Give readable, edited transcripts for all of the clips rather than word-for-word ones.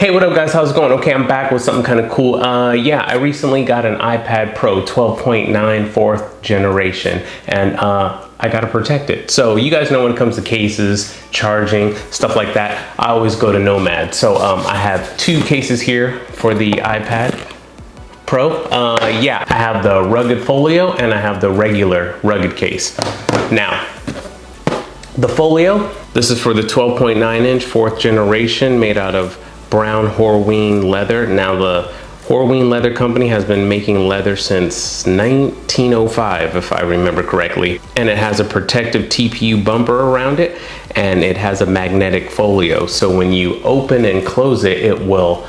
Hey, what up guys, how's it going? Okay, I'm back with something kind of cool. Yeah, I recently got an iPad Pro 12.9 4th generation, and I gotta protect it. So you guys know when it comes to cases, charging, stuff like that, I always go to Nomad. So I have two cases here for the iPad Pro. Yeah, I have the rugged Folio and I have the regular rugged case. Now, the Folio, this is for the 12.9 inch 4th generation, made out of brown Horween leather. Now the Horween Leather Company has been making leather since 1905, if I remember correctly. And it has a protective TPU bumper around it, and it has a magnetic folio. So when you open and close it, it will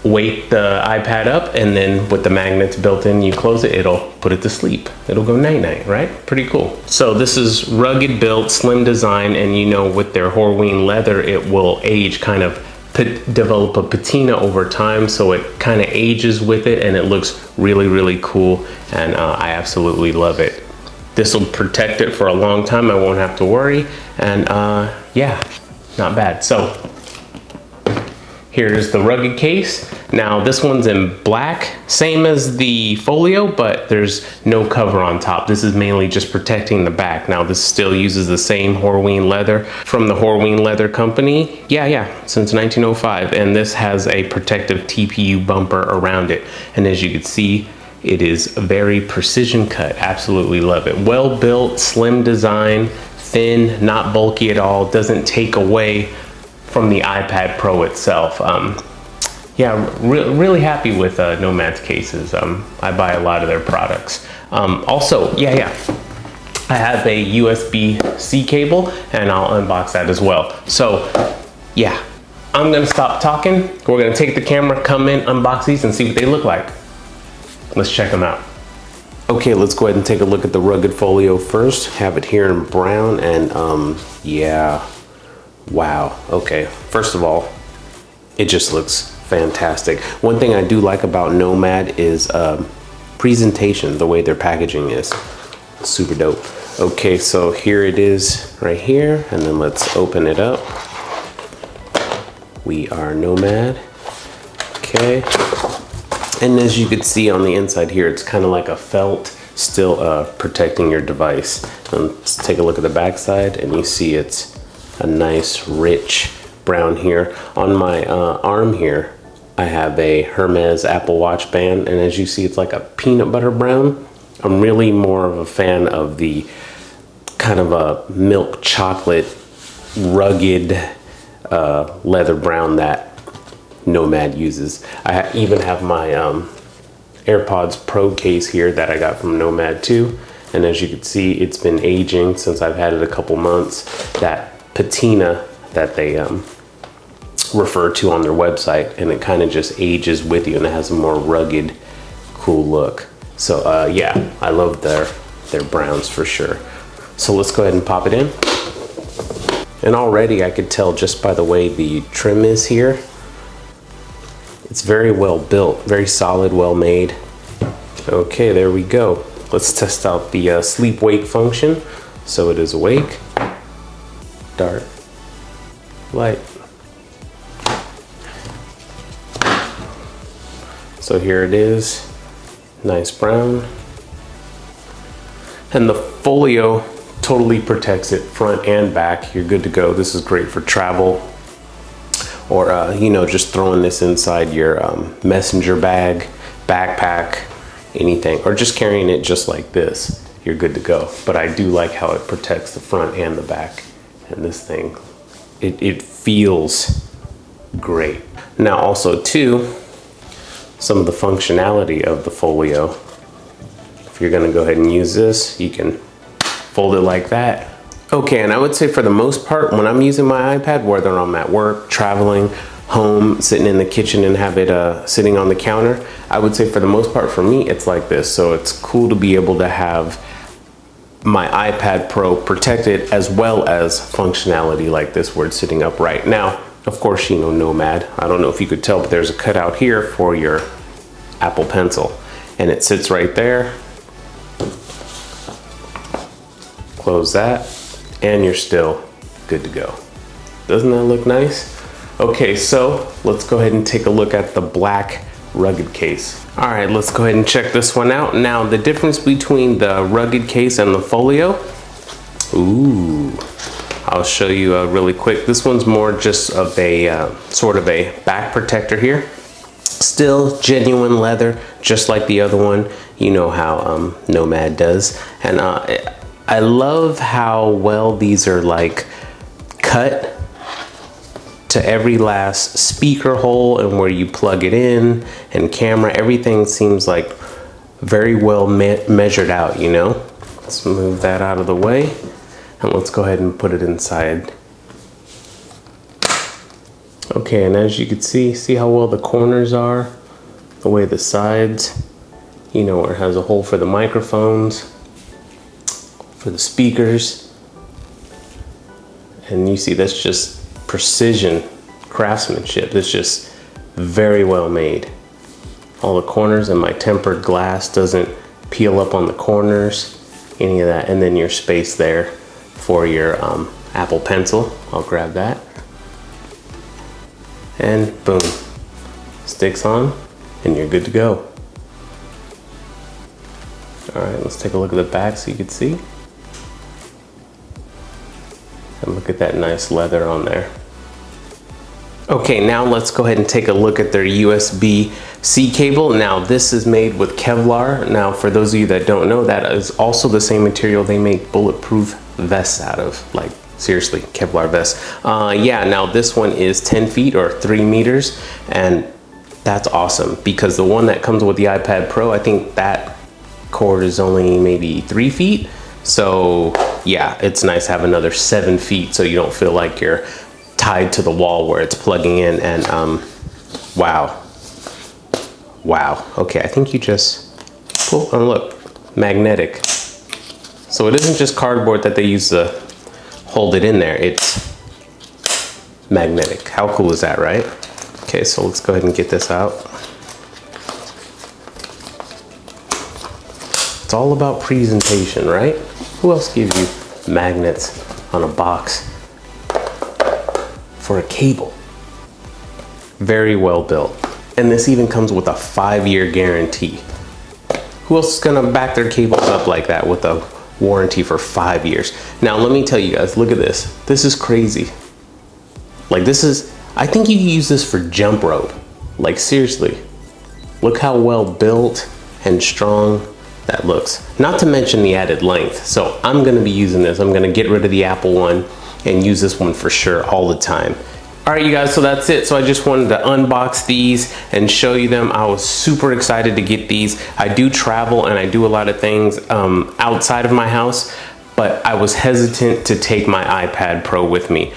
wake the iPad up, and then with the magnets built in, you close it, it'll put it to sleep. It'll go night-night, right? Pretty cool. So this is rugged built, slim design, and you know with their Horween leather, it will age kind of develop a patina over time, so it kind of ages with it and it looks really, really cool, and I absolutely love it. This will protect it for a long time. I won't have to worry, and yeah, not bad. So here's the rugged case. Now this one's in black, same as the Folio, but there's no cover on top. This is mainly just protecting the back. Now this still uses the same Horween leather from the Horween Leather Company. Yeah, since 1905. And this has a protective TPU bumper around it. And as you can see, it is very precision cut. Absolutely love it. Well built, slim design, thin, not bulky at all. Doesn't take away from the iPad Pro itself. Yeah, really happy with Nomad's cases. I buy a lot of their products. Also, yeah, I have a USB-C cable, and I'll unbox that as well. So yeah, I'm gonna stop talking. We're gonna take the camera, come in, unbox these, and see what they look like. Let's check them out. Okay, let's go ahead and take a look at the rugged Folio first. Have it here in brown, and yeah. Wow, okay, first of all, it just looks fantastic. One thing I do like about Nomad is presentation, the way their packaging is. Super dope. Okay, so here it is right here, and then let's open it up. We are Nomad, okay. And as you can see on the inside here, it's kind of like a felt, still protecting your device. And let's take a look at the back side, and you see it's a nice rich brown here. On my arm here, I have a Hermes Apple Watch band, and as you see, it's like a peanut butter brown. I'm really more of a fan of the kind of a milk chocolate rugged leather brown that Nomad uses. I even have my AirPods Pro case here that I got from Nomad too, and as you can see, it's been aging since I've had it a couple months. That patina that they refer to on their website, and it kind of just ages with you, and it has a more rugged, cool look. So yeah, I love their browns for sure. So let's go ahead and pop it in. And already I could tell just by the way the trim is here, it's very well built, very solid, well made. Okay, there we go. Let's test out the sleep wake function. So it is awake, dark, light. So here it is, nice brown. And the Folio totally protects it front and back. You're good to go. This is great for travel, or you know, just throwing this inside your messenger bag, backpack, anything, or just carrying it just like this. You're good to go. But I do like how it protects the front and the back. And this thing, it feels great. Now also too, some of the functionality of the Folio. If you're gonna go ahead and use this, you can fold it like that. Okay, and I would say for the most part, when I'm using my iPad, whether I'm at work, traveling, home, sitting in the kitchen and have it sitting on the counter, I would say for the most part for me, it's like this. So it's cool to be able to have my iPad Pro protected as well as functionality like this where it's sitting upright. Now, of course, you know, Nomad, I don't know if you could tell, but there's a cutout here for your Apple Pencil, and it sits right there. Close that, and you're still good to go. Doesn't that look nice? Okay, so let's go ahead and take a look at the black rugged case. All right, let's go ahead and check this one out. Now, the difference between the rugged case and the Folio, ooh, I'll show you really quick. This one's more just of a sort of a back protector here. Still genuine leather, just like the other one. You know how Nomad does. And I love how well these are like cut to every last speaker hole and where you plug it in and camera. Everything seems like very well measured out, you know? Let's move that out of the way and let's go ahead and put it inside. Okay, and as you can see how well the corners are, the way the sides, you know, where it has a hole for the microphones, for the speakers. And you see that's just precision craftsmanship. It's just very well made. All the corners, and my tempered glass doesn't peel up on the corners, any of that. And then your space there for your Apple Pencil. I'll grab that. And boom, sticks on and you're good to go. All right, let's take a look at the back so you can see. And look at that nice leather on there. Okay, now let's go ahead and take a look at their USB-C cable. Now this is made with Kevlar. Now for those of you that don't know, that is also the same material they make bulletproof vests out of. Like seriously, Kevlar vest. Yeah, now this one is 10 feet or 3 meters, and that's awesome because the one that comes with the iPad Pro, I think that cord is only maybe 3 feet. So yeah, it's nice to have another 7 feet so you don't feel like you're tied to the wall where it's plugging in. And wow. Okay, I think you just pull, and look, magnetic. So it isn't just cardboard that they use to hold it in there, it's magnetic. How cool is that, right? Okay, so let's go ahead and get this out. It's all about presentation, right? Who else gives you magnets on a box for a cable? Very well built. And this even comes with a 5-year guarantee. Who else is gonna back their cables up like that with a warranty for 5 years? Now let me tell you guys, look at this. This is crazy. Like this is, I think you can use this for jump rope. Like seriously, look how well built and strong that looks. Not to mention the added length. So I'm gonna be using this. I'm gonna get rid of the Apple one and use this one for sure all the time. All right, you guys, so that's it. So I just wanted to unbox these and show you them. I was super excited to get these. I do travel and I do a lot of things outside of my house, but I was hesitant to take my iPad Pro with me.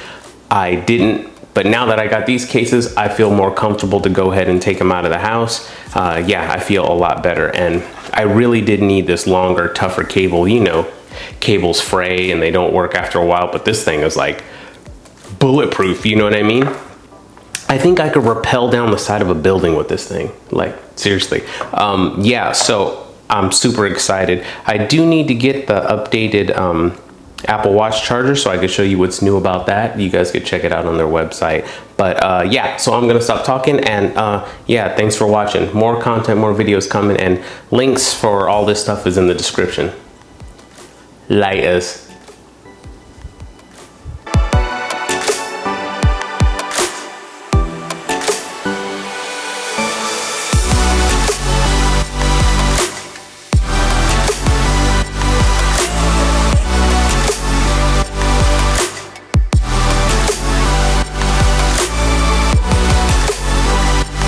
I didn't, but now that I got these cases, I feel more comfortable to go ahead and take them out of the house. Yeah, I feel a lot better. And I really did need this longer, tougher cable. You know, cables fray and they don't work after a while, but this thing is like bulletproof, you know what I mean? I think I could rappel down the side of a building with this thing, like seriously. Yeah, so I'm super excited. I do need to get the updated Apple Watch charger so I can show you what's new about that. You guys could check it out on their website. But yeah, so I'm gonna stop talking and yeah, thanks for watching. More content, more videos coming, and links for all this stuff is in the description. Laters.